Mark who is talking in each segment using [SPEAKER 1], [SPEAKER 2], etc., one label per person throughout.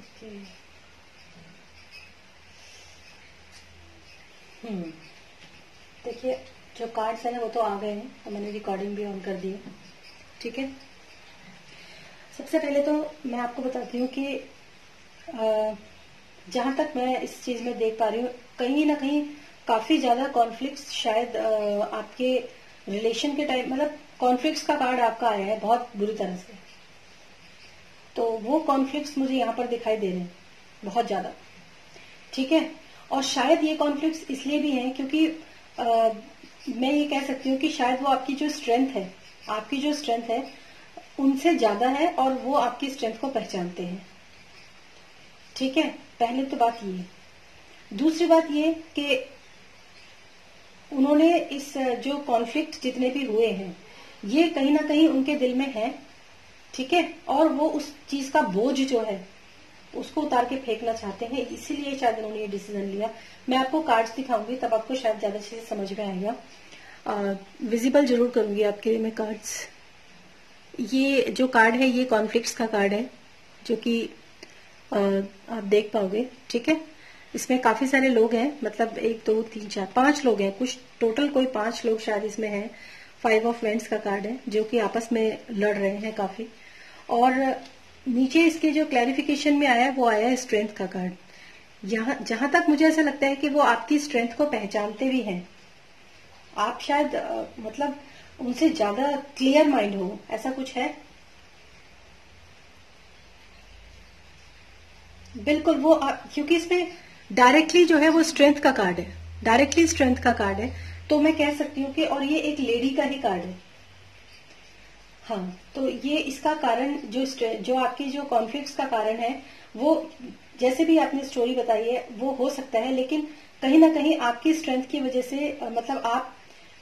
[SPEAKER 1] Okay. देखिए, जो cards है ना वो तो आ गए हैं, तो मैंने रिकॉर्डिंग भी ऑन कर दी है। ठीक है, सबसे पहले तो मैं आपको बताती हूँ कि जहां तक मैं इस चीज में देख पा रही हूँ, कहीं ना कहीं काफी ज्यादा कॉन्फ्लिक्ट्स शायद आपके रिलेशन के टाइम, मतलब कॉन्फ्लिक्ट्स का कार्ड आपका आया है बहुत बुरी तरह से। तो वो कॉन्फ्लिक्ट्स मुझे यहाँ पर दिखाई दे रहे हैं बहुत ज्यादा। ठीक है, और शायद ये कॉन्फ्लिक्ट्स इसलिए भी हैं क्योंकि मैं ये कह सकती हूँ कि शायद वो आपकी जो स्ट्रेंथ है उनसे ज्यादा है, और वो आपकी स्ट्रेंथ को पहचानते हैं। ठीक है, पहले तो बात ये। दूसरी बात ये कि उन्होंने इस जो कॉन्फ्लिक्ट जितने भी हुए हैं ये कहीं ना कहीं उनके दिल में है। ठीक है, और वो उस चीज का बोझ जो है उसको उतार के फेंकना चाहते हैं, इसीलिए शायद उन्होंने ये डिसीजन लिया। मैं आपको कार्ड्स दिखाऊंगी तब आपको शायद ज्यादा चीजें समझ में आएगा। विजिबल जरूर करूंगी आपके लिए मैं कार्ड्स। ये जो कार्ड है ये कॉन्फ्लिक्ट्स का कार्ड है, जो कि आप देख पाओगे। ठीक है, इसमें काफी सारे लोग हैं, मतलब 1 2 3 4 5 लोग हैं, कुछ टोटल कोई 5 लोग शायद इसमें हैं। 5 ऑफ वैंड्स का कार्ड है, जो कि आपस में लड़ रहे हैं काफी। और नीचे इसके जो क्लैरिफिकेशन में आया है वो आया है स्ट्रेंथ का कार्ड। जहां तक मुझे ऐसा लगता है कि वो आपकी स्ट्रेंथ को पहचानते भी हैं। आप शायद मतलब उनसे ज्यादा क्लियर माइंड हो, ऐसा कुछ है। बिल्कुल, वो क्योंकि इसमें डायरेक्टली जो है वो स्ट्रेंथ का कार्ड है, डायरेक्टली स्ट्रेंथ का कार्ड है। तो मैं कह सकती हूँ कि, और ये एक लेडी का ही कार्ड है। हाँ, तो ये इसका कारण जो आपकी जो कॉन्फ्लिक्ट्स का कारण है वो, जैसे भी आपने स्टोरी बताई है वो हो सकता है, लेकिन कहीं ना कहीं आपकी स्ट्रेंथ की वजह से मतलब आप,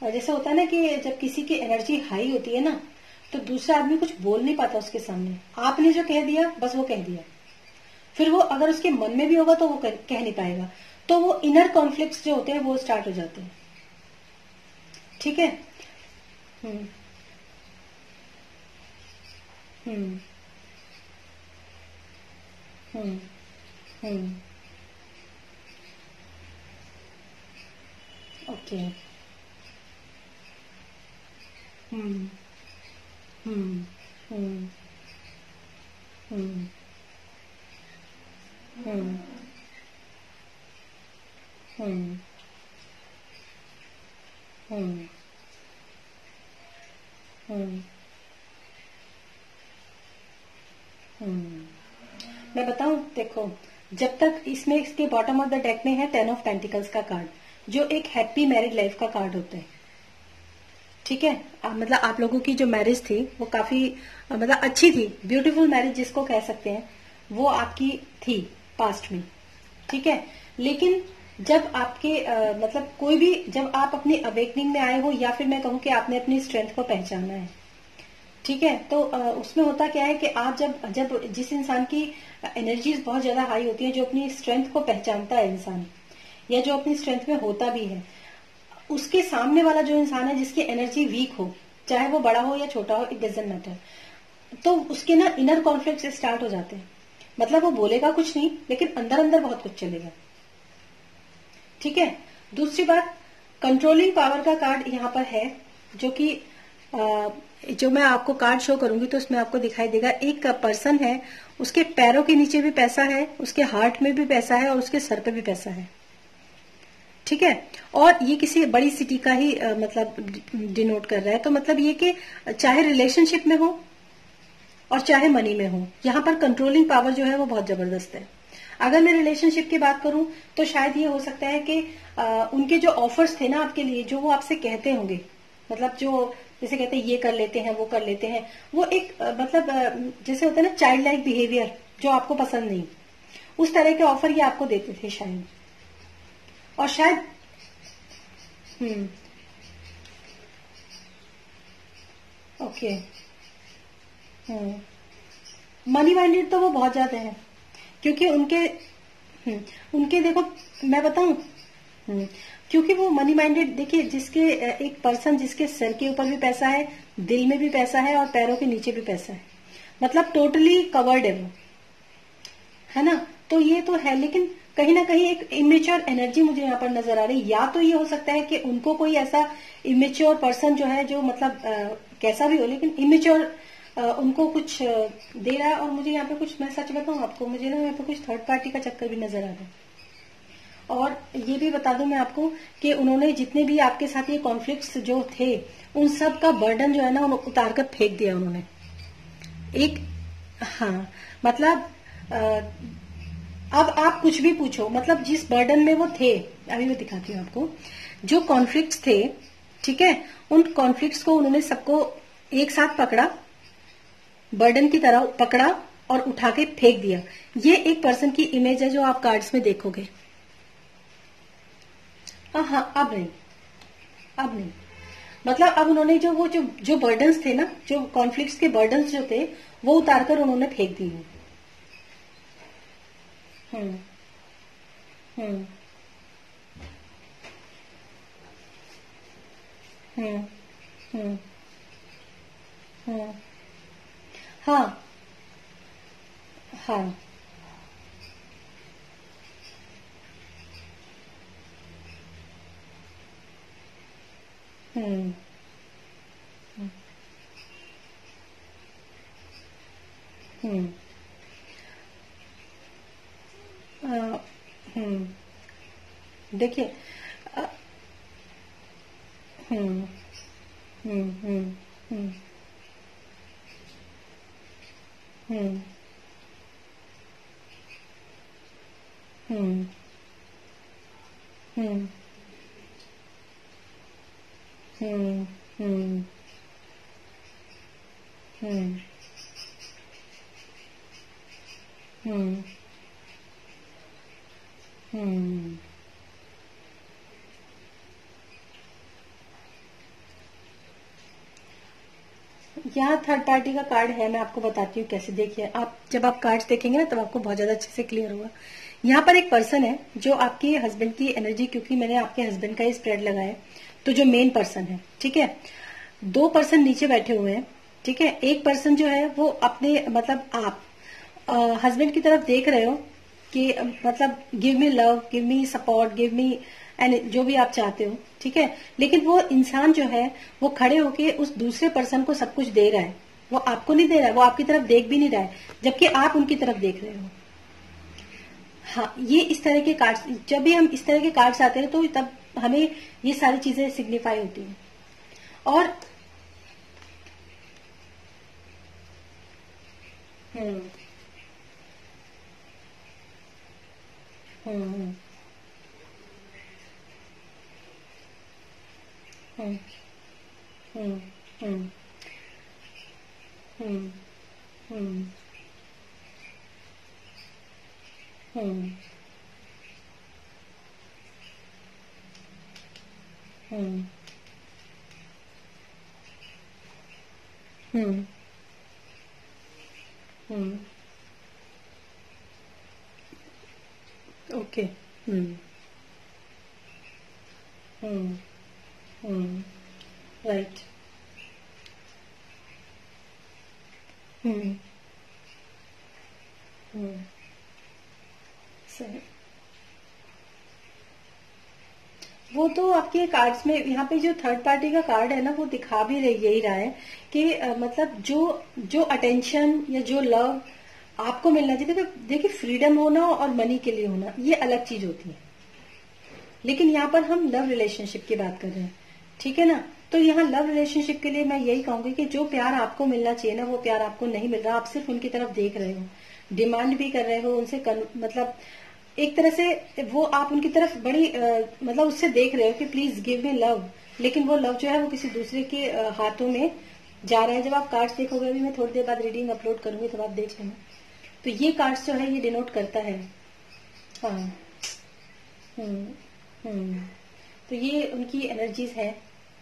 [SPEAKER 1] जैसे होता है ना कि जब किसी की एनर्जी हाई होती है ना तो दूसरा आदमी कुछ बोल नहीं पाता उसके सामने। आपने जो कह दिया बस वो कह दिया, फिर वो अगर उसके मन में भी होगा तो वो कह नहीं पाएगा। तो वो इनर कॉन्फ्लिक्ट्स जो होते हैं वो स्टार्ट हो जाते हैं। ठीक है। हम्म हम्म हम्म हम्म ओके। हम्म हम्म हम्म हम्म हम्म हम्म हम्म हम्म हम्म मैं बताऊं, देखो, जब तक इसमें इसके बॉटम ऑफ द डेक में है 10 ऑफ पेंटिकल्स का कार्ड, जो एक हैप्पी मैरिड लाइफ का कार्ड होता है। ठीक है, मतलब आप लोगों की जो मैरिज थी वो काफी मतलब अच्छी थी, ब्यूटीफुल मैरिज जिसको कह सकते हैं, वो आपकी थी पास्ट में। ठीक है, लेकिन जब आपके मतलब कोई भी, जब आप अपनी अवेकनिंग में आए हो, या फिर मैं कहूँ कि आपने अपनी स्ट्रेंथ को पहचाना है। ठीक है, तो उसमें होता क्या है कि आप जब जब जिस इंसान की एनर्जीज बहुत ज्यादा हाई होती है, जो अपनी स्ट्रेंथ को पहचानता है इंसान, या जो अपनी स्ट्रेंथ में होता भी है, उसके सामने वाला जो इंसान है जिसकी एनर्जी वीक हो, चाहे वो बड़ा हो या छोटा हो, इट डजेंट मैटर, तो उसके ना इनर कॉन्फ्लिक्ट स्टार्ट हो जाते हैं। मतलब वो बोलेगा कुछ नहीं, लेकिन अंदर अंदर बहुत कुछ चलेगा। ठीक है, दूसरी बात, कंट्रोलिंग पावर का कार्ड यहाँ पर है, जो कि जो मैं आपको कार्ड शो करूंगी तो उसमें आपको दिखाई देगा। एक पर्सन है, उसके पैरों के नीचे भी पैसा है, उसके हार्ट में भी पैसा है, और उसके सर पे भी पैसा है। ठीक है, और ये किसी बड़ी सिटी का ही मतलब डिनोट कर रहा है। तो मतलब ये कि चाहे रिलेशनशिप में हो और चाहे मनी में हो, यहाँ पर कंट्रोलिंग पावर जो है वो बहुत जबरदस्त है। अगर मैं रिलेशनशिप की बात करूं तो शायद ये हो सकता है कि उनके जो ऑफर्स थे ना आपके लिए, जो वो आपसे कहते होंगे, मतलब जो जैसे कहते हैं ये कर लेते हैं वो कर लेते हैं, वो एक मतलब जैसे होता है ना चाइल्ड लाइक बिहेवियर, जो आपको पसंद नहीं, उस तरह के ऑफर ये आपको देते थे शायद। और शायद हम्म ओके। मनी माइंडेड तो वो बहुत ज्यादा है, क्योंकि उनके देखो, मैं बताऊं, क्योंकि वो मनी माइंडेड, देखिए जिसके एक पर्सन जिसके सर के ऊपर भी पैसा है, दिल में भी पैसा है, और पैरों के नीचे भी पैसा है, मतलब टोटली कवर्ड है वो। है ना। तो ये तो है, लेकिन कहीं ना कहीं एक इमेच्योर एनर्जी मुझे यहाँ पर नजर आ रही है। या तो ये हो सकता है कि उनको कोई ऐसा इमेच्योर पर्सन जो है, जो मतलब कैसा भी हो, लेकिन इमेच्योर उनको कुछ दे रहा है। और मुझे यहाँ पे कुछ, मैं सच बताऊं आपको, मुझे ना यहाँ पे कुछ थर्ड पार्टी का चक्कर भी नजर आ रहा है। और ये भी बता दूं मैं आपको कि उन्होंने जितने भी आपके साथ ये कॉन्फ्लिक्ट्स जो थे, उन सब का बर्डन जो है ना, उतार कर फेंक दिया उन्होंने एक। हाँ, मतलब अब आप कुछ भी पूछो, मतलब जिस बर्डन में वो थे, अभी मैं दिखाती हूँ आपको, जो कॉन्फ्लिक्ट्स थे, ठीक है, उन कॉन्फ्लिक्ट्स को उन्होंने सबको एक साथ पकड़ा, बर्डन की तरह पकड़ा और उठा के फेंक दिया। ये एक पर्सन की इमेज है जो आप कार्ड्स में देखोगे। हाँ, अब नहीं, अब नहीं, मतलब अब उन्होंने जो वो जो बर्डन्स थे ना, जो कॉन्फ्लिक्ट्स के बर्डन्स जो थे, वो उतारकर उन्होंने फेंक दिए। हम्म हम्म हम्म हम्म हम्म हाँ हाँ हम्म हम्म अ, हम्म देखिए, अ, हम्म हम्म हम्म हम्म हम्म हम्म हम्म हम्म हम्म हम्म हम्म हम्म यहाँ थर्ड पार्टी का कार्ड है, मैं आपको बताती हूँ कैसे। देखिए, आप जब आप कार्ड्स देखेंगे ना, तब आपको बहुत ज्यादा अच्छे से क्लियर होगा। यहाँ पर एक पर्सन है जो आपके हस्बैंड की एनर्जी, क्योंकि मैंने आपके हस्बैंड का ही स्प्रेड लगाया है, तो जो मेन पर्सन है, ठीक है, दो पर्सन नीचे बैठे हुए हैं, ठीक है। एक पर्सन जो है वो अपने, मतलब आप हस्बैंड की तरफ देख रहे हो कि मतलब give me love, give me support, give me and जो भी आप चाहते हो, ठीक है। लेकिन वो इंसान जो है, वो खड़े होके उस दूसरे पर्सन को सब कुछ दे रहा है। वो आपको नहीं दे रहा है, वो आपकी तरफ देख भी नहीं रहा है, जबकि आप उनकी तरफ देख रहे हो। हाँ, ये इस तरह के कार्ड्स, जब भी हम इस तरह के कार्ड्स आते हैं, तो तब हमें ये सारी चीजें सिग्निफाई होती हैं। और हम्म हम्म हम्म हम्म हम्म हम्म हम्म हम्म हम्म हम्म हम्म ओके। हम्म हम्म हम्म राइट। हम्म हम्म सही। वो तो आपके कार्ड्स में, यहाँ पे जो थर्ड पार्टी का कार्ड है ना, वो दिखा भी रही यही रहा है कि मतलब जो जो अटेंशन या जो लव आपको मिलना चाहिए, देखिए फ्रीडम होना और मनी के लिए होना, ये अलग चीज होती है। लेकिन यहाँ पर हम लव रिलेशनशिप की बात कर रहे हैं, ठीक है ना। तो यहाँ लव रिलेशनशिप के लिए मैं यही कहूंगी कि जो प्यार आपको मिलना चाहिए ना, वो प्यार आपको नहीं मिल रहा। आप सिर्फ उनकी तरफ देख रहे हो, डिमांड भी कर रहे हो उनसे, मतलब एक तरह से वो आप उनकी तरफ बड़ी मतलब उससे देख रहे हो कि प्लीज गिव मी लव, लेकिन वो लव जो है वो किसी दूसरे के हाथों में जा रहा है। जब आप कार्ड्स देखोगे, अभी मैं थोड़ी देर बाद रीडिंग अपलोड करूंगी, तब आप देख लेना। तो ये कार्ड्स जो है, ये डिनोट करता है। हाँ। हम्म हम्म तो ये उनकी एनर्जीज है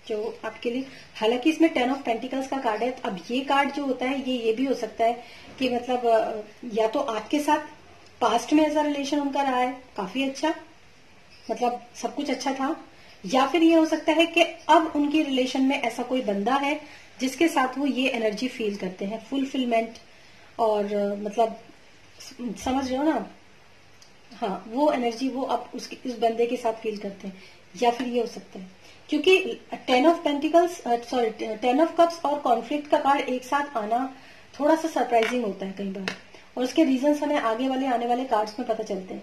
[SPEAKER 1] जो आपके लिए। हालांकि इसमें 10 ऑफ पेंटिकल्स का कार्ड है। अब ये कार्ड जो होता है, ये भी हो सकता है कि मतलब या तो आपके साथ पास्ट में ऐसा रिलेशन उनका रहा है काफी अच्छा, मतलब सब कुछ अच्छा था, या फिर ये हो सकता है कि अब उनके रिलेशन में ऐसा कोई बंदा है जिसके साथ वो ये एनर्जी फील करते हैं, फुलफिलमेंट और मतलब समझ रहे हो ना? हाँ, वो एनर्जी वो आप उसके इस बंदे के साथ फील करते हैं, या फिर ये हो सकता है क्योंकि ten of pentacles, sorry, ten of cups और कॉन्फ्लिक्ट का कार्ड एक साथ आना थोड़ा सा सरप्राइजिंग होता है कई बार, और उसके रीजंस हमें आगे वाले आने वाले कार्ड्स में पता चलते हैं।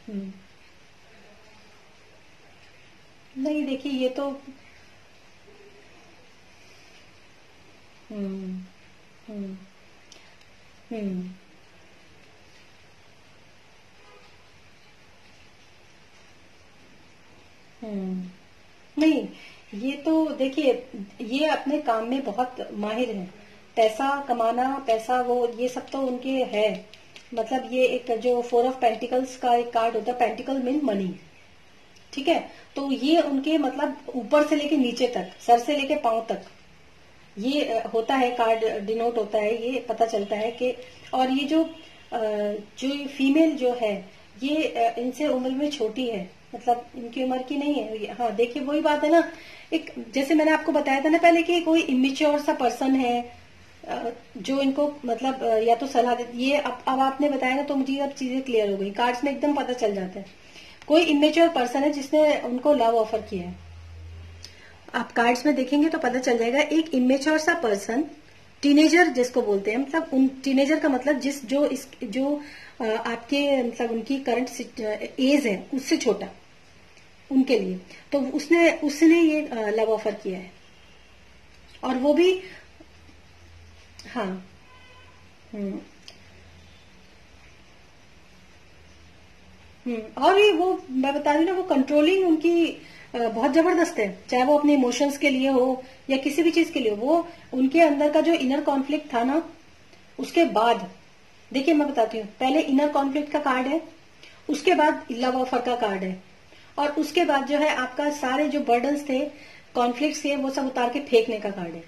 [SPEAKER 1] हम्म, नहीं देखिए ये तो हम्म हम्म हम्म हम्म नहीं, ये तो देखिए, ये अपने काम में बहुत माहिर है। पैसा कमाना, पैसा वो ये सब तो उनके है। मतलब ये एक जो फोर ऑफ पेंटिकल्स का एक कार्ड होता है, पेंटिकल मीन मनी, ठीक है? तो ये उनके मतलब ऊपर से लेके नीचे तक, सर से लेके पांव तक ये होता है कार्ड, डिनोट होता है, ये पता चलता है कि, और ये जो फीमेल जो है ये इनसे उम्र में छोटी है, मतलब इनकी उम्र की नहीं है। हाँ देखिए वही बात है ना, एक जैसे मैंने आपको बताया था ना पहले कि कोई इमेच्योर सा पर्सन है, जो इनको मतलब या तो सलाह दे, ये अब आपने बताया ना तो मुझे अब चीजें क्लियर हो गई, कार्ड्स में एकदम पता चल जाता है। कोई इमेच्योर पर्सन है जिसने उनको लव ऑफर किया है। आप कार्ड्स में देखेंगे तो पता चल जाएगा, एक इमेच्योर सा पर्सन, टीनेजर जिसको बोलते हैं, मतलब उन टीनेजर का मतलब जिस जो इस जो आपके मतलब उनकी करंट एज है उससे छोटा, उनके लिए। तो उसने उसने ये लव ऑफर किया है, और वो भी, हाँ। हम्म और ये वो मैं बता रही हूँ ना, वो कंट्रोलिंग उनकी बहुत जबरदस्त है, चाहे वो अपने इमोशंस के लिए हो या किसी भी चीज के लिए हो। वो उनके अंदर का जो इनर कॉन्फ्लिक्ट था ना, उसके बाद देखिए मैं बताती हूँ, पहले इनर कॉन्फ्लिक्ट का कार्ड है, उसके बाद लव ऑफर का कार्ड है, और उसके बाद जो है आपका सारे जो बर्डन्स थे, कॉन्फ्लिक्ट थे, वो सब उतार के फेंकने का कार्ड है,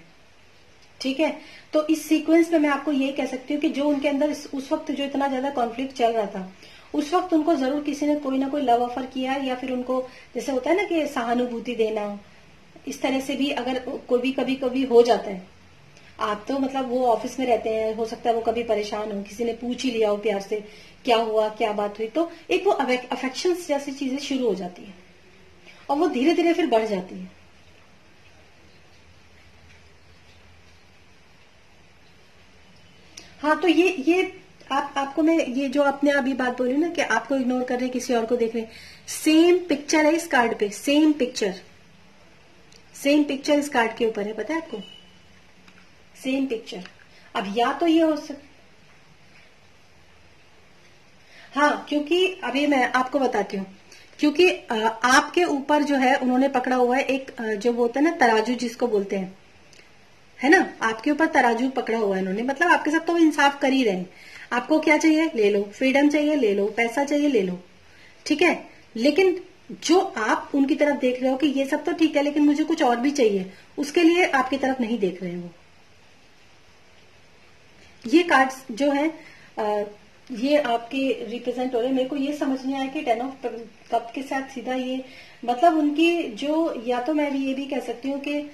[SPEAKER 1] ठीक है? तो इस सीक्वेंस में मैं आपको यही कह सकती हूँ कि जो उनके अंदर उस वक्त जो इतना ज्यादा कॉन्फ्लिक्ट चल रहा था, उस वक्त उनको जरूर किसी ने कोई ना कोई लव ऑफर किया है, या फिर उनको जैसे होता है ना कि सहानुभूति देना, इस तरह से भी अगर कोई भी कभी कभी हो जाता है। आप तो मतलब वो ऑफिस में रहते हैं, हो सकता है वो कभी परेशान हो, किसी ने पूछ ही लिया हो प्यार से क्या हुआ क्या बात हुई, तो एक वो अफेक्शन जैसी चीजें शुरू हो जाती है, और वो धीरे धीरे फिर बढ़ जाती है। हाँ तो ये आपको मैं ये जो अपने अभी बात बोली ना कि आपको इग्नोर कर रहे हैं, किसी और को देख रहे हैं, सेम पिक्चर है इस कार्ड पे, सेम पिक्चर, सेम पिक्चर इस कार्ड के ऊपर है, पता है आपको? Same picture. अब या तो ये हो सकता, हाँ क्योंकि अभी मैं आपको बताती हूँ, क्योंकि आपके ऊपर जो है उन्होंने पकड़ा हुआ है एक जो वो होता है ना तराजू जिसको बोलते हैं, है ना? आपके ऊपर तराजू पकड़ा हुआ है उन्होंने, मतलब आपके साथ तो वो इंसाफ कर ही रहे हैं। आपको क्या चाहिए ले लो, फ्रीडम चाहिए ले लो, पैसा चाहिए ले लो, ठीक है? लेकिन जो आप उनकी तरफ देख रहे हो कि ये सब तो ठीक है लेकिन मुझे कुछ और भी चाहिए, उसके लिए आपकी तरफ नहीं देख रहे हैं वो। ये कार्ड्स जो है ये आपके रिप्रेजेंट हो रहे हैं। मेरे को ये समझ नहीं आया कि टेन ऑफ कप के साथ सीधा ये मतलब उनकी जो, या तो मैं भी ये भी कह सकती हूँ कि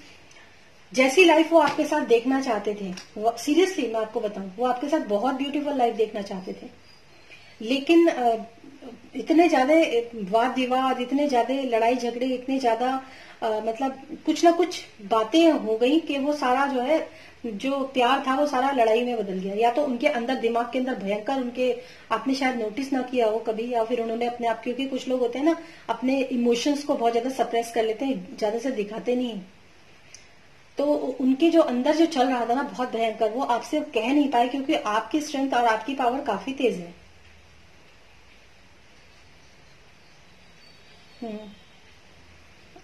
[SPEAKER 1] जैसी लाइफ वो आपके साथ देखना चाहते थे, सीरियसली मैं आपको बताऊं, वो आपके साथ बहुत ब्यूटीफुल लाइफ देखना चाहते थे, लेकिन इतने ज्यादा वाद विवाद, इतने ज्यादा लड़ाई झगड़े, इतने ज्यादा मतलब कुछ ना कुछ बातें हो गई कि वो सारा जो है जो प्यार था वो सारा लड़ाई में बदल गया। या तो उनके अंदर दिमाग के अंदर भयंकर उनके, आपने शायद नोटिस ना किया हो कभी, या फिर उन्होंने अपने आप, क्योंकि कुछ लोग होते हैं ना अपने इमोशंस को बहुत ज्यादा सप्रेस कर लेते हैं, ज्यादा से दिखाते नहीं, तो उनके जो अंदर जो चल रहा था ना बहुत भयंकर, वो आपसे कह नहीं पाए क्योंकि आपकी स्ट्रेंथ और आपकी पावर काफी तेज है।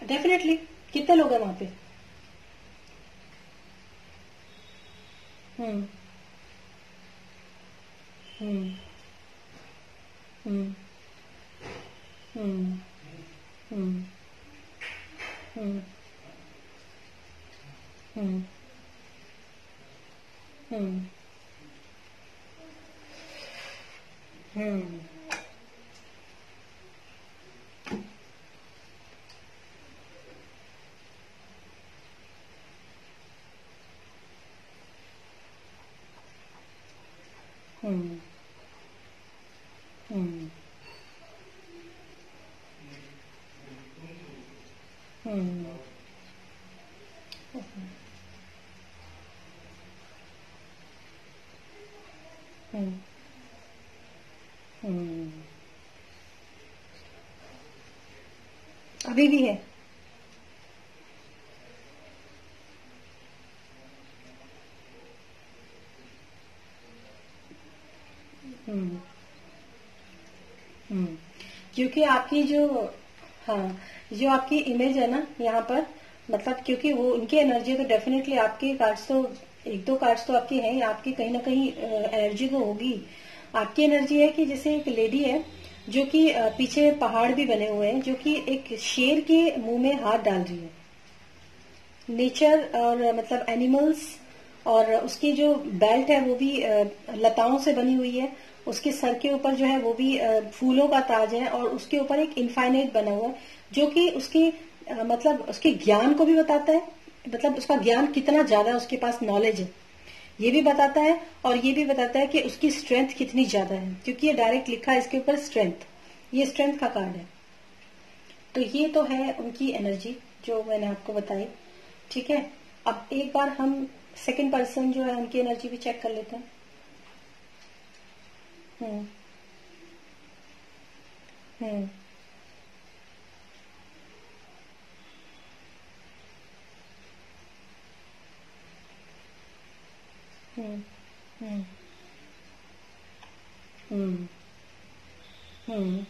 [SPEAKER 1] डेफिनेटली। कितने लोग हैं वहां पे? हम्म हम्म हम्म हम्म हम्म हम्म हम्म हम्म हम्म हम्म हम्म हम्म हम्म हम्म अभी भी है। हम्म हम्म क्योंकि आपकी जो, हाँ, जो आपकी इमेज है ना यहाँ पर, मतलब क्योंकि वो उनकी एनर्जी तो डेफिनेटली आपके कार्ड्स तो, एक दो कार्ड्स तो आपके हैं, आपकी कहीं ना कहीं एनर्जी तो होगी। आपकी एनर्जी है कि जैसे एक लेडी है जो कि पीछे पहाड़ भी बने हुए हैं, जो कि एक शेर के मुंह में हाथ डाल रही है। नेचर और मतलब एनिमल्स, और उसकी जो बेल्ट है वो भी लताओं से बनी हुई है। उसके सर के ऊपर जो है वो भी फूलों का ताज है, और उसके ऊपर एक इनफाइनाइट बना हुआ है, जो कि उसकी मतलब उसके ज्ञान को भी बताता है, मतलब उसका ज्ञान कितना ज्यादा उसके पास नॉलेज है ये भी बताता है। और ये भी बताता है कि उसकी स्ट्रेंथ कितनी ज्यादा है, क्योंकि ये डायरेक्ट लिखा है इसके ऊपर स्ट्रेंथ, ये स्ट्रेंथ का कार्ड है। तो ये तो है उनकी एनर्जी जो मैंने आपको बताई। ठीक है, अब एक बार हम सेकंड पर्सन जो है उनकी एनर्जी भी चेक कर लेते हैं। हम्म हम्म हम्म हम्म हम्म हम्म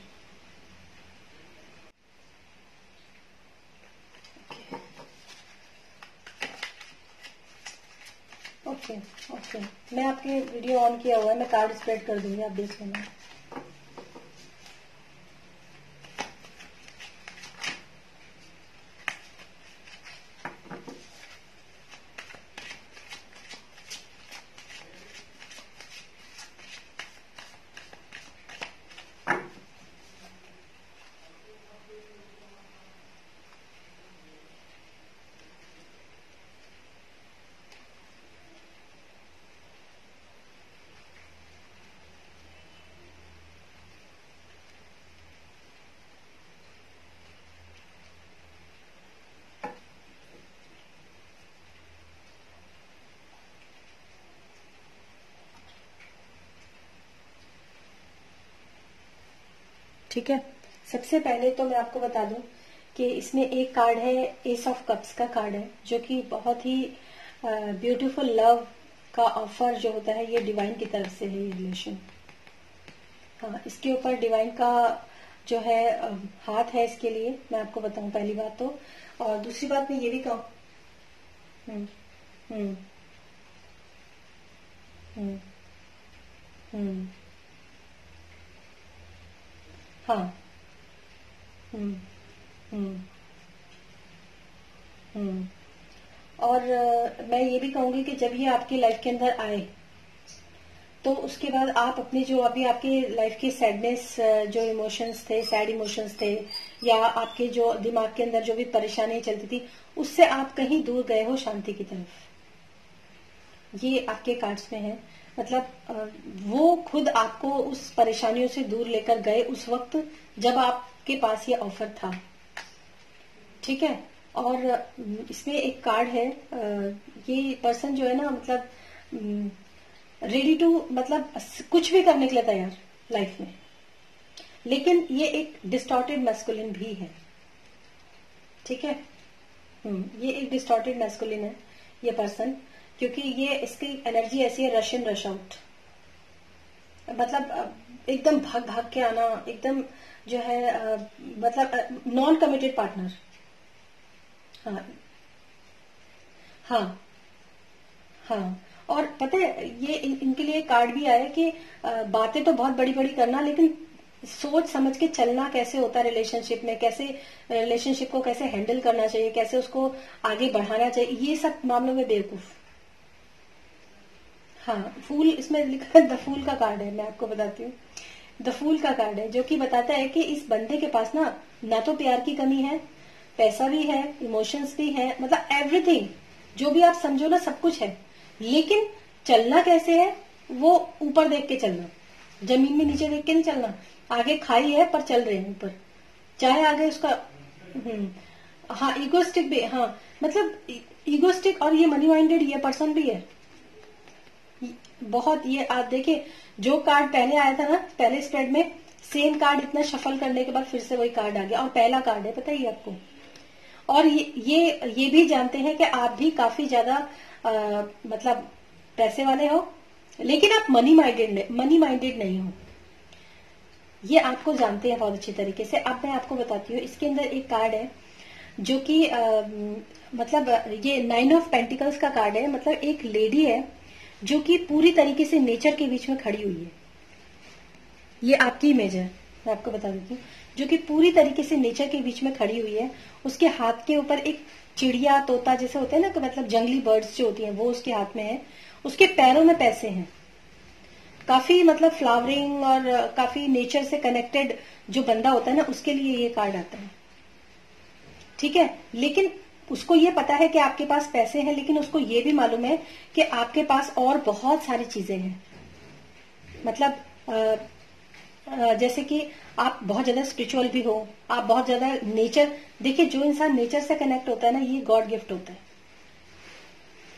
[SPEAKER 1] ओके ओके, मैं आपके वीडियो ऑन किया हुआ है, मैं कार्ड स्प्रेड कर दूंगी, आप देख लेना। ठीक है, सबसे पहले तो मैं आपको बता दूं कि इसमें एक कार्ड है, एस ऑफ कप्स का कार्ड है, जो कि बहुत ही ब्यूटीफुल लव का ऑफर जो होता है, ये डिवाइन की तरफ से है ये रिलेशन। हाँ, इसके ऊपर डिवाइन का जो है हाथ है इसके लिए, मैं आपको बताऊं पहली बात तो। और दूसरी बात मैं ये भी कहूँ। हम्म हम्म हम्म हम्म हाँ। हम्म हम्म हम्म और मैं ये भी कहूंगी कि जब ये आपकी लाइफ के अंदर आए, तो उसके बाद आप अपने जो अभी आपके लाइफ के सैडनेस, जो इमोशंस थे, सैड इमोशंस थे, या आपके जो दिमाग के अंदर जो भी परेशानी चलती थी, उससे आप कहीं दूर गए हो शांति की तरफ। ये आपके कार्ड्स में है, मतलब वो खुद आपको उस परेशानियों से दूर लेकर गए उस वक्त जब आपके पास ये ऑफर था। ठीक है, और इसमें एक कार्ड है, ये पर्सन जो है ना, मतलब रेडी टू, मतलब कुछ भी करने के लिए तैयार लाइफ में, लेकिन ये एक डिस्टॉर्टेड मैस्कुलिन भी है। ठीक है, ये एक डिस्टॉर्टेड मैस्कुलिन है ये पर्सन, क्योंकि ये इसकी एनर्जी ऐसी है, रश इन रश आउट, मतलब एकदम भाग भाग के आना, एकदम जो है मतलब नॉन कमिटेड पार्टनर। हाँ हाँ हाँ। और पता है ये इनके लिए कार्ड भी आया कि बातें तो बहुत बड़ी बड़ी करना, लेकिन सोच समझ के चलना कैसे होता है रिलेशनशिप में, कैसे रिलेशनशिप को कैसे हैंडल करना चाहिए, कैसे उसको आगे बढ़ाना चाहिए, ये सब मामलों में बेवकूफ। हाँ, फूल इसमें लिखा है, द फूल का कार्ड है, मैं आपको बताती हूँ। द फूल का कार्ड है जो कि बताता है कि इस बंदे के पास ना, ना तो प्यार की कमी है, पैसा भी है, इमोशंस भी है, मतलब एवरीथिंग जो भी आप समझो ना, सब कुछ है, लेकिन चलना कैसे है, वो ऊपर देख के चलना, जमीन में नीचे देख के नहीं चलना। आगे खाई है पर चल रहे हैं ऊपर, चाहे आगे उसका हाँ इगोस्टिक भी, हाँ मतलब इगोस्टिक, और ये मनी माइंडेड ये पर्सन भी है बहुत। ये आप देखिए, जो कार्ड पहले आया था ना पहले स्प्रेड में, सेम कार्ड इतना शफल करने के बाद फिर से वही कार्ड आ गया, और पहला कार्ड है पता ही आपको। और ये भी जानते हैं कि आप भी काफी ज्यादा मतलब पैसे वाले हो, लेकिन आप मनी माइंडेड नहीं हो, ये आपको जानते हैं बहुत अच्छी तरीके से। अब मैं आपको बताती हूँ, इसके अंदर एक कार्ड है जो कि मतलब ये 9 ऑफ पेंटिकल्स का कार्ड है। मतलब एक लेडी है जो कि पूरी तरीके से नेचर के बीच में खड़ी हुई है, ये आपकी इमेज है, मैं आपको बता देती हूँ, जो कि पूरी तरीके से नेचर के बीच में खड़ी हुई है। उसके हाथ के ऊपर एक चिड़िया तोता जैसे होते हैं ना, मतलब जंगली बर्ड्स जो होती हैं वो उसके हाथ में है। उसके पैरों में पैसे हैं, काफी मतलब फ्लावरिंग और काफी नेचर से कनेक्टेड जो बंदा होता है ना उसके लिए ये कार्ड आता है, ठीक है। लेकिन उसको ये पता है कि आपके पास पैसे हैं, लेकिन उसको ये भी मालूम है कि आपके पास और बहुत सारी चीजें हैं। मतलब जैसे कि आप बहुत ज्यादा स्पिरिचुअल भी हो, आप बहुत ज्यादा नेचर, देखिए जो इंसान नेचर से कनेक्ट होता है ना ये गॉड गिफ्ट होता है,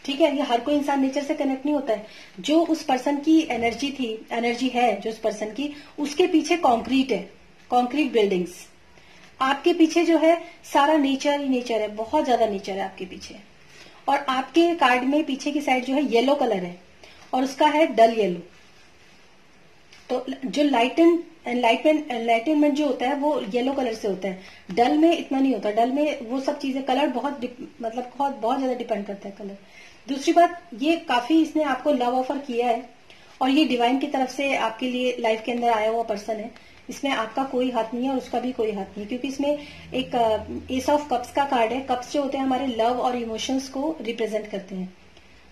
[SPEAKER 1] ठीक है। ये हर कोई इंसान नेचर से कनेक्ट नहीं होता है। जो उस पर्सन की एनर्जी है जो उस पर्सन की, उसके पीछे कंक्रीट है, कंक्रीट बिल्डिंग्स। आपके पीछे जो है सारा नेचर ही नेचर है, बहुत ज्यादा नेचर है आपके पीछे। और आपके कार्ड में पीछे की साइड जो है येलो कलर है, और उसका है डल येलो। तो जो एनलाइटनमेंट जो होता है वो येलो कलर से होता है, डल में इतना नहीं होता। डल में वो सब चीजें, कलर मतलब बहुत ज्यादा डिपेंड करता है कलर। दूसरी बात, ये काफी इसने आपको लव ऑफर किया है, और ये डिवाइन की तरफ से आपके लिए लाइफ के अंदर आया हुआ पर्सन है। इसमें आपका कोई हाथ नहीं है और उसका भी कोई हाथ नहीं है, क्योंकि इसमें एक एस ऑफ कप्स का कार्ड है। कप्स जो होते हैं हमारे लव और इमोशंस को रिप्रेजेंट करते हैं,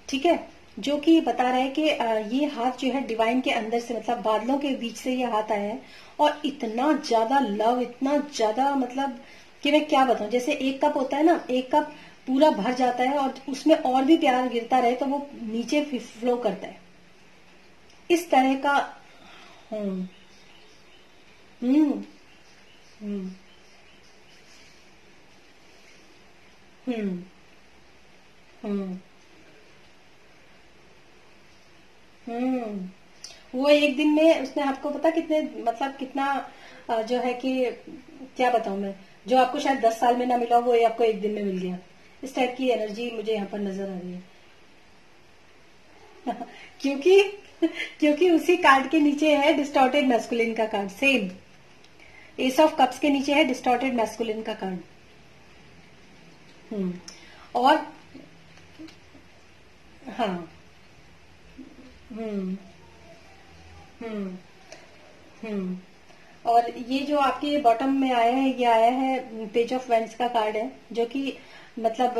[SPEAKER 1] ठीक है। जो कि बता रहा है कि ये हाथ जो है डिवाइन के अंदर से, मतलब बादलों के बीच से ये हाथ आया है। और इतना ज्यादा लव, इतना ज्यादा, मतलब कि मैं क्या बताऊं। जैसे एक कप होता है ना, एक कप पूरा भर जाता है और उसमें और भी प्यार गिरता रहे तो वो नीचे फ्लो करता है, इस तरह का। हम्म हम्म हम्म हम्म हम्म वो एक दिन में उसने आपको पता कितने, मतलब कितना जो है कि क्या बताऊं मैं, जो आपको शायद 10 साल में ना मिला वो आपको एक दिन में मिल गया। इस टाइप की एनर्जी मुझे यहाँ पर नजर आ रही है। क्योंकि क्योंकि उसी कार्ड के नीचे है डिस्टॉर्टेड मैस्कुलिन का card, same S of cups के नीचे है डिस्टॉर्टेड मैस्कुलिन का कार्ड। हम्म और हाँ हम्म हम्म हम्म और ये जो आपके बॉटम में आया है, ये आया है पेज ऑफ वेंट्स का कार्ड है, जो कि मतलब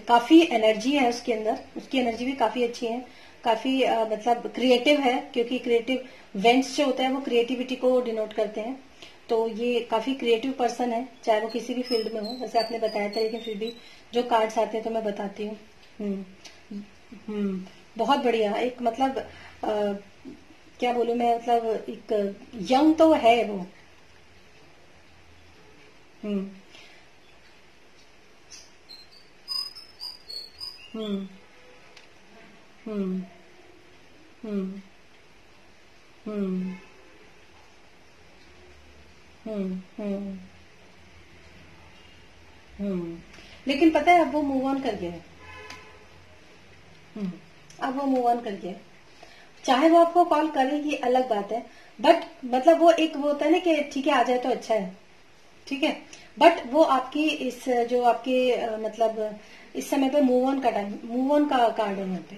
[SPEAKER 1] काफी एनर्जी है उसके अंदर, उसकी एनर्जी भी काफी अच्छी है, काफी मतलब क्रिएटिव है, क्योंकि क्रिएटिव वेंट्स जो होते हैं वो क्रिएटिविटी को डिनोट करते हैं। तो ये काफी क्रिएटिव पर्सन है, चाहे वो किसी भी फील्ड में हो, जैसे आपने बताया था, लेकिन फिर भी जो कार्ड्स आते हैं तो मैं बताती हूँ। हम्म बहुत बढ़िया। एक मतलब क्या बोलूं मैं, मतलब एक यंग तो है वो। हम्म हम्म हम्म हम्म हम्म हम्म लेकिन पता है अब वो मूव ऑन कर गया है। हम्म अब वो मूव ऑन कर गया है। चाहे वो आपको कॉल करे ये अलग बात है, बट मतलब वो एक वो होता है ना कि ठीक है आ जाए तो अच्छा है, ठीक है। बट वो आपकी इस जो आपके मतलब इस समय पे मूव ऑन का टाइम, मूव ऑन का कार्ड है यहाँ पे।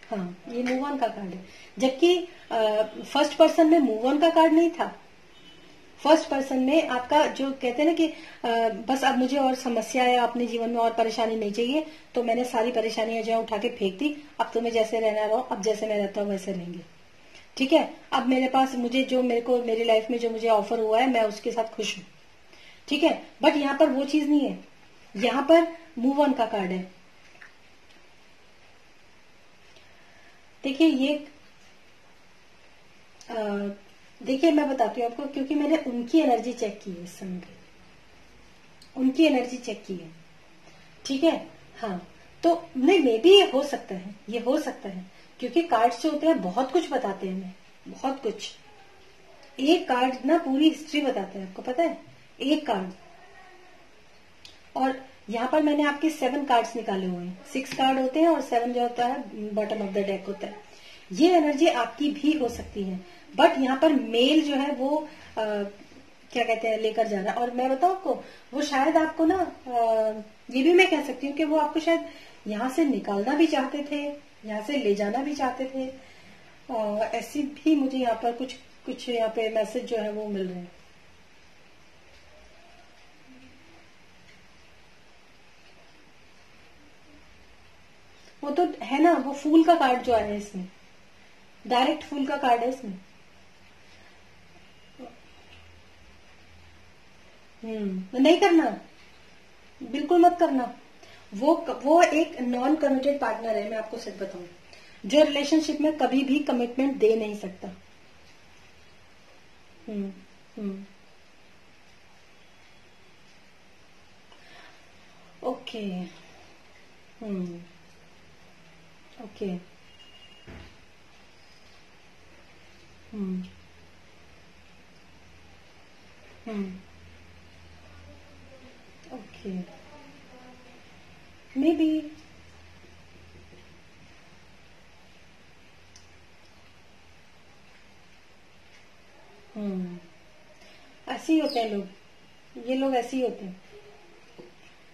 [SPEAKER 1] हाँ ये मूव ऑन का कार्ड है, जबकि फर्स्ट पर्सन में मूव ऑन का कार्ड नहीं था। फर्स्ट पर्सन में आपका जो कहते हैं ना कि बस अब मुझे और समस्या या अपने जीवन में और परेशानी नहीं चाहिए, तो मैंने सारी परेशानियां जो उठा के फेंक दी, अब तुम्हें जैसे रहना रहो, अब जैसे मैं रहता हूँ वैसे रहेंगे, ठीक है। अब मेरे पास मुझे जो मेरे को मेरी लाइफ में जो मुझे ऑफर हुआ है मैं उसके साथ खुश हूँ, ठीक है। बट यहाँ पर वो चीज नहीं है, यहाँ पर मूव ऑन का कार्ड है। देखिए ये देखिए मैं बताती हूँ आपको, क्योंकि मैंने उनकी एनर्जी चेक की है इस समय पे, उनकी एनर्जी चेक की है, ठीक है। हाँ, तो नहीं, मे भी ये हो सकता है, ये हो सकता है, क्योंकि कार्ड्स जो होते हैं बहुत कुछ बताते हैं हमें, बहुत कुछ। एक कार्ड ना पूरी हिस्ट्री बताता है, आपको पता है, एक कार्ड। और यहाँ पर मैंने आपके 7 कार्ड्स निकाले हुए हैं, 6 कार्ड होते हैं और 7 जो होता है बॉटम ऑफ द डेक होता है। ये एनर्जी आपकी भी हो सकती है, बट यहाँ पर मेल जो है वो क्या कहते हैं लेकर जा रहा है। और मैं बताऊं आपको, वो शायद आपको ना ये भी मैं कह सकती हूँ कि वो आपको शायद यहाँ से निकालना भी चाहते थे, यहाँ से ले जाना भी चाहते थे। ऐसी भी मुझे यहाँ पर कुछ कुछ यहाँ पे मैसेज जो है वो मिल रहे हैं। वो तो है ना, वो फूल का कार्ड जो आया है इसमें, डायरेक्ट फूल का कार्ड है इसमें। नहीं करना, बिल्कुल मत करना। वो एक नॉन कमिटेड पार्टनर है, मैं आपको सच बताऊं, जो रिलेशनशिप में कभी भी कमिटमेंट दे नहीं सकता। Hmm hmm okay. Hmm okay. Hmm hmm okay, maybe. Hmm ऐसे ही होते हैं लोग, ये लोग ऐसे ही होते हैं,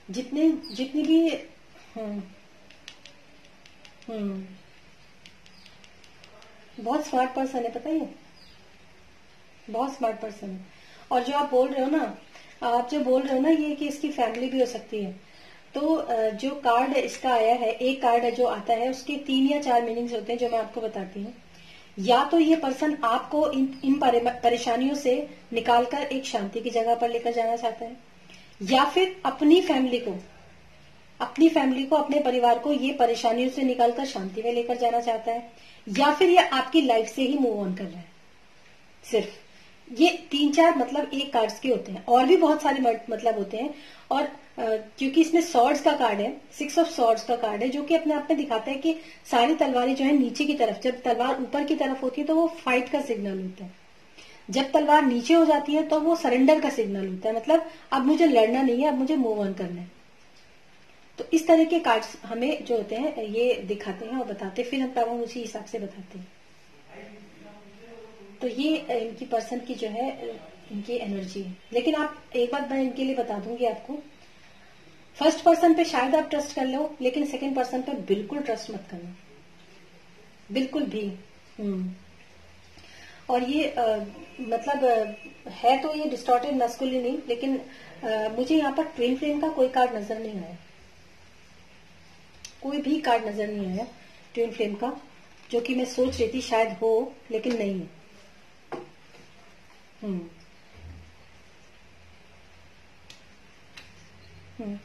[SPEAKER 1] जितने जितनी भी। हम्म हम्म बहुत स्मार्ट पर्सन है, पता है ये, बहुत स्मार्ट पर्सन है। और जो आप बोल रहे हो ना, आप जो बोल रहे हो ना ये कि इसकी फैमिली भी हो सकती है, तो जो कार्ड इसका आया है, एक कार्ड है जो आता है, उसके 3 या 4 मीनिंग्स होते हैं जो मैं आपको बताती हूँ। या तो ये पर्सन आपको इन परेशानियों से निकालकर एक शांति की जगह पर लेकर जाना चाहता है, या फिर अपनी फैमिली को अपने परिवार को ये परेशानियों से निकालकर शांति में लेकर जाना चाहता है, या फिर ये आपकी लाइफ से ही मूव ऑन कर रहा है। सिर्फ ये 3-4 मतलब एक कार्ड्स के होते हैं, और भी बहुत सारे मतलब होते हैं। और क्योंकि इसमें सॉर्ड्स का कार्ड है, 6 ऑफ सॉर्ड्स का कार्ड है, जो कि अपने आप में दिखाता है कि सारी तलवारें जो है नीचे की तरफ, जब तलवार ऊपर की तरफ होती है तो वो फाइट का सिग्नल होता है, जब तलवार नीचे हो जाती है तो वो सरेंडर का सिग्नल होता है, मतलब अब मुझे लड़ना नहीं है, अब मुझे मूव ऑन करना है। तो इस तरह के कार्ड्स हमें जो होते हैं ये दिखाते हैं और बताते हैं, फिर हम उसी हिसाब से बताते हैं। तो ये इनकी पर्सन की जो है इनकी एनर्जी है। लेकिन आप एक बात मैं इनके लिए बता दूंगी आपको, फर्स्ट पर्सन पे शायद आप ट्रस्ट कर लो, लेकिन सेकंड पर्सन पे बिल्कुल ट्रस्ट मत करना, बिल्कुल भी। हम्म और ये मतलब है तो ये डिस्टॉर्टेड मैस्कुलिन नहीं, लेकिन मुझे यहाँ पर ट्विन फ्लेम का कोई कार्ड नजर नहीं आया, कोई भी कार्ड नजर नहीं आया ट्विन फ्लेम का, जो कि मैं सोच रही थी शायद हो, लेकिन नहीं है। हम्म हम्म